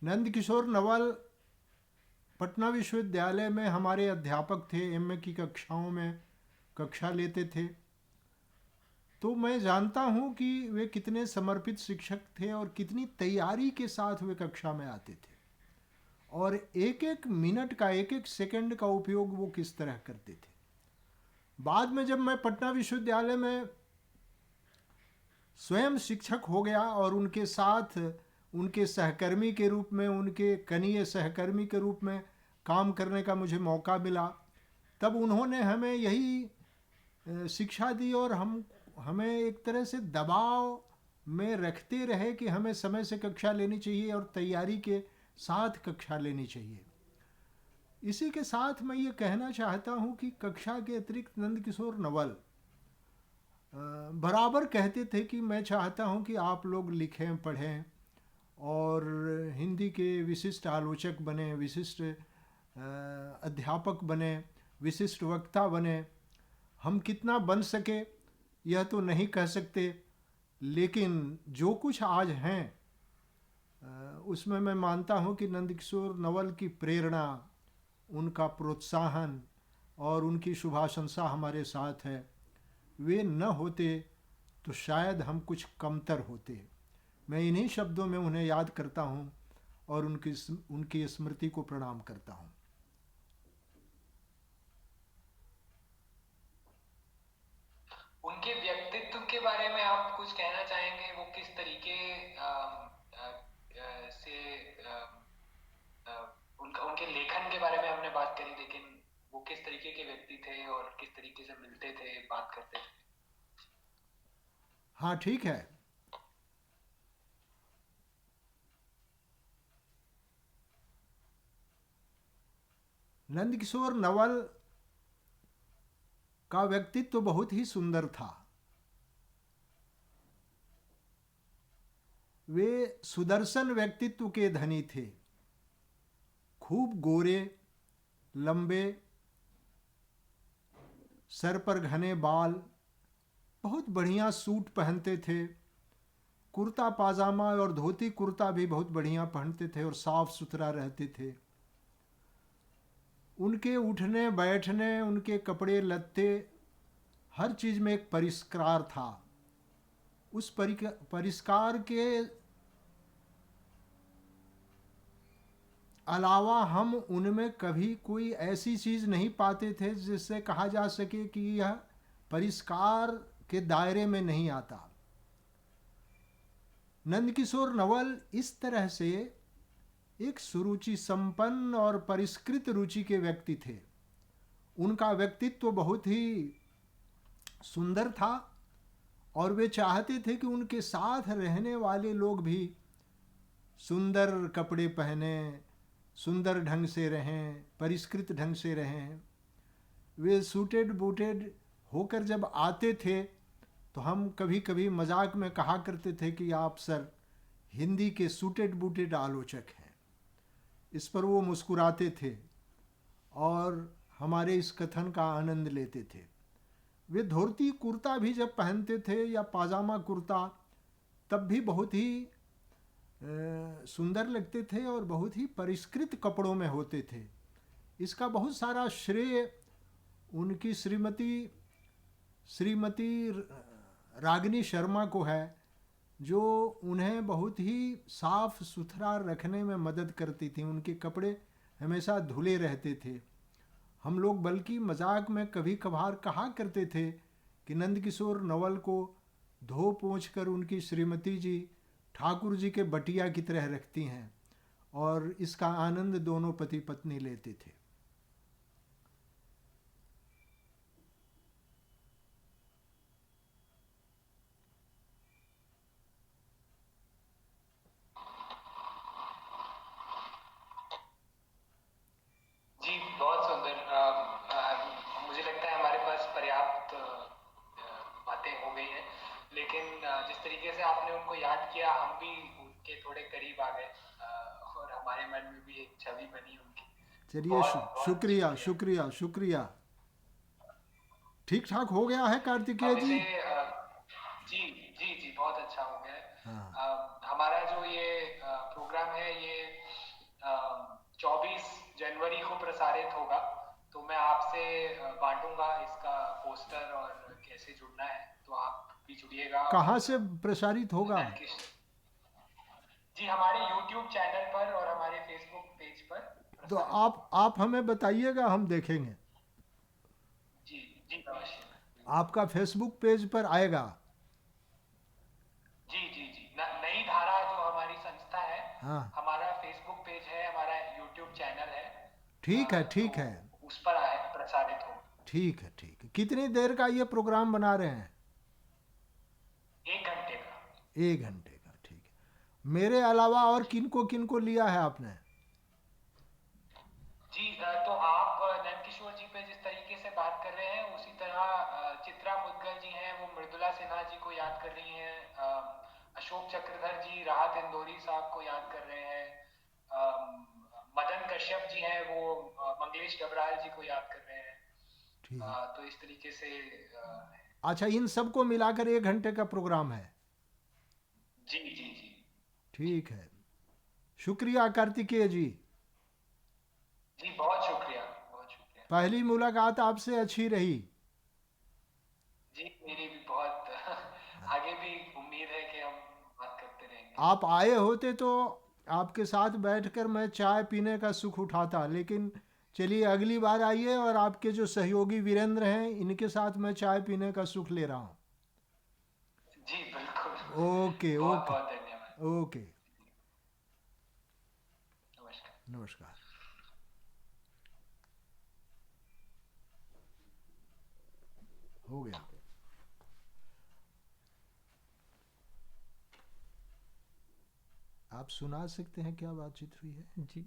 नंद किशोर नवल पटना विश्वविद्यालय में हमारे अध्यापक थे। एमए की कक्षाओं में कक्षा लेते थे, तो मैं जानता हूँ कि वे कितने समर्पित शिक्षक थे और कितनी तैयारी के साथ वे कक्षा में आते थे, और एक एक मिनट का, एक एक सेकंड का उपयोग वो किस तरह करते थे। बाद में जब मैं पटना विश्वविद्यालय में स्वयं शिक्षक हो गया और उनके साथ उनके सहकर्मी के रूप में, उनके कनीय सहकर्मी के रूप में काम करने का मुझे मौका मिला, तब उन्होंने हमें यही शिक्षा दी और हमें एक तरह से दबाव में रखते रहे कि हमें समय से कक्षा लेनी चाहिए और तैयारी के साथ कक्षा लेनी चाहिए। इसी के साथ मैं ये कहना चाहता हूँ कि कक्षा के अतिरिक्त नंद किशोर नवल बराबर कहते थे कि मैं चाहता हूँ कि आप लोग लिखें, पढ़ें और हिंदी के विशिष्ट आलोचक बने, विशिष्ट अध्यापक बने, विशिष्ट वक्ता बने। हम कितना बन सके यह तो नहीं कह सकते, लेकिन जो कुछ आज हैं उसमें मैं मानता हूँ कि नंद किशोर नवल की प्रेरणा, उनका प्रोत्साहन और उनकी शुभाशंसा हमारे साथ है। वे न होते तो शायद हम कुछ कमतर होते। मैं इन्हीं शब्दों में उन्हें याद करता हूँ और उनकी स्मृति को प्रणाम करता हूँ। उनके व्यक्तित्व के बारे में आप कुछ कहना चाहेंगे? वो किस तरीके से अ, उनका उनके लेखन के बारे में हमने बात करी, लेकिन वो किस तरीके के व्यक्ति थे और किस तरीके से मिलते थे, बात करते थे? हाँ, ठीक है। नंदकिशोर नवल का व्यक्तित्व बहुत ही सुंदर था। वे सुदर्शन व्यक्तित्व के धनी थे। खूब गोरे, लंबे, सर पर घने बाल, बहुत बढ़िया सूट पहनते थे। कुर्ता पाजामा और धोती कुर्ता भी बहुत बढ़िया पहनते थे और साफ सुथरा रहते थे। उनके उठने बैठने, उनके कपड़े लत्ते, हर चीज़ में एक परिष्कार था। उस परिष्कार के अलावा हम उनमें कभी कोई ऐसी चीज़ नहीं पाते थे जिससे कहा जा सके कि यह परिष्कार के दायरे में नहीं आता। नंदकिशोर नवल इस तरह से एक सुरुचि संपन्न और परिष्कृत रुचि के व्यक्ति थे। उनका व्यक्तित्व बहुत ही सुंदर था और वे चाहते थे कि उनके साथ रहने वाले लोग भी सुंदर कपड़े पहने, सुंदर ढंग से रहें, परिष्कृत ढंग से रहें। वे सूटेड बूटेड होकर जब आते थे तो हम कभी कभी मजाक में कहा करते थे कि आप सर हिंदी के सूटेड बूटेड आलोचक हैं। इस पर वो मुस्कुराते थे और हमारे इस कथन का आनंद लेते थे। वे धोती कुर्ता भी जब पहनते थे या पाजामा कुर्ता, तब भी बहुत ही सुंदर लगते थे और बहुत ही परिष्कृत कपड़ों में होते थे। इसका बहुत सारा श्रेय उनकी श्रीमती रागिनी शर्मा को है, जो उन्हें बहुत ही साफ सुथरा रखने में मदद करती थी। उनके कपड़े हमेशा धुले रहते थे। हम लोग बल्कि मजाक में कभी कभार कहा करते थे कि नंदकिशोर नवल को धो पोंछ कर उनकी श्रीमती जी ठाकुर जी के बटिया की तरह रखती हैं, और इसका आनंद दोनों पति पत्नी लेते थे। जी, बहुत सुंदर। मुझे लगता है हमारे पास पर्याप्त बातें हो गई हैं, लेकिन जिस तरीके से आपने उनको याद किया, हम भी उनके थोड़े करीब आ गए और हमारे मन में भी एक छवि बनी उनकी। चलिए, बहुत बहुत शुक्रिया शुक्रिया। शुक्रिया शुक्रिया। ठीक ठाक हो गया है कार्तिकेय अब जी? इसे जी जी जी, बहुत अच्छा हो गया है। हाँ। हमारा जो ये प्रोग्राम है, ये जनवरी को प्रसारित होगा, तो मैं आपसे बांटूंगा इसका पोस्टर और कैसे जुड़ना है, तो आप भी जुड़िएगा। कहाँ और से प्रसारित होगा? जी हमारे YouTube चैनल पर और हमारे Facebook पेज पर तो प्रसारित आप हमें बताइएगा, हम देखेंगे। जी जी अवश्य। आपका फेसबुक पेज पर आएगा? जी जी जी नई धारा जो हमारी संस्था है, हाँ, हमारा फेसबुक पेज है, हमारा यूट्यूब चैनल है, ठीक है, तो ठीक है, उस पर आए प्रसारित हो। ठीक है, ठीक है। कितनी देर का ये प्रोग्राम बना रहे हैं? 1 घंटे का। 1 घंटे का, ठीक है। मेरे अलावा और किनको किनको लिया है आपने? जी तो आप नंदकिशोर जी पे जिस तरीके से बात कर रहे हैं, उसी तरह चित्रा मुदगल जी हैं, वो मृदुला सिन्हा जी को याद कर रही हैं, अशोक चक्रधर जी राहत इंदौरी साहब को याद कर रहे हैं, मदन कश्यप जी हैं, वो मंगलेश डबराल जी को याद कर रहे हैं। ठीक। तो इस तरीके से अच्छा, इन सबको मिलाकर 1 घंटे का प्रोग्राम है? जी जी जी ठीक है। शुक्रिया कार्तिकेय जी। जी बहुत शुक्रिया, बहुत शुक्रिया। पहली मुलाकात आपसे अच्छी रही। जी मेरी भी बहुत आगे भी उम्मीद है कि हम बात करते रहेंगे। आप आए होते तो आपके साथ बैठकर मैं चाय पीने का सुख उठाता, लेकिन चलिए अगली बार आइए और आपके जो सहयोगी वीरेंद्र हैं इनके साथ मैं चाय पीने का सुख ले रहा हूँ। जी बिल्कुल। ओके, बहुत ओके, बहुत धन्यवाद। ओके। नमस्कार। नमस्कार। हो गया। आप सुना सकते हैं क्या बातचीत हुई है? जी